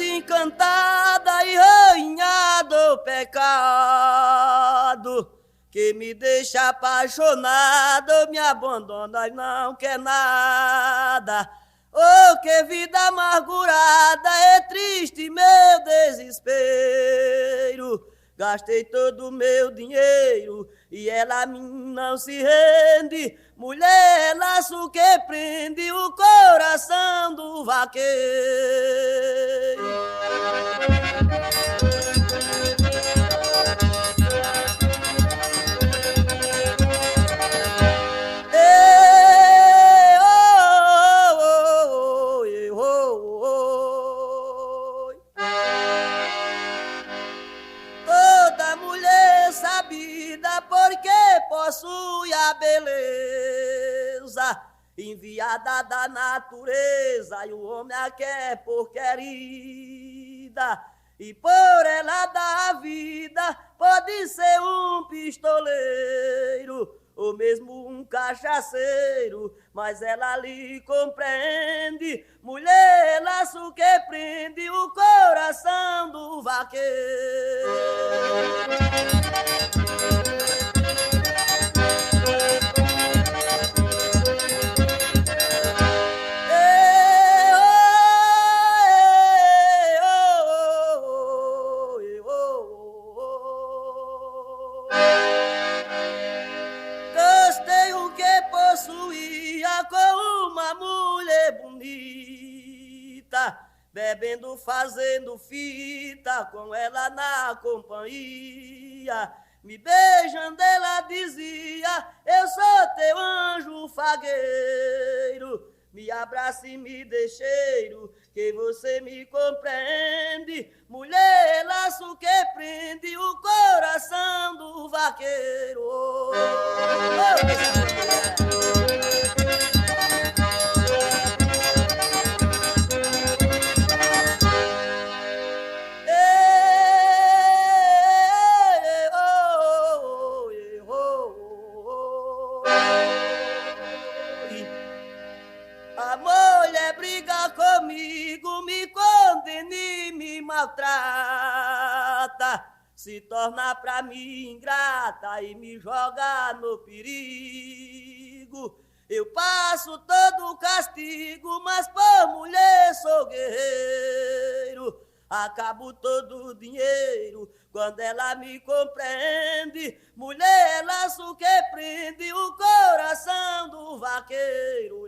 Encantada e rainha do pecado, que me deixa apaixonado, me abandona e não quer nada. Oh, que vida amargurada, é triste meu desespero. Gastei todo o meu dinheiro e ela a mim não se rende. Mulher, laço que prende o coração do vaqueiro. Porque possui a beleza enviada da natureza, e o homem a quer por querida, e por ela da vida pode ser um pistoleiro ou mesmo um cachaceiro, mas ela lhe compreende. Mulher, laço que prende o coração do vaqueiro. Com uma mulher bonita, bebendo, fazendo fita, com ela na companhia, me beijando ela dizia: eu sou teu anjo fagueiro, me abraça e me dê cheiro, que você me compreende. Mulher, laço que prende o coração do vaqueiro. Oh, a mulher briga comigo, me condena e me maltrata, se torna pra mim ingrata e me joga no perigo. Eu passo todo o castigo, mas por mulher sou guerreiro. Acabo todo o dinheiro quando ela me compreende. Mulher, laço que prende o coração do vaqueiro.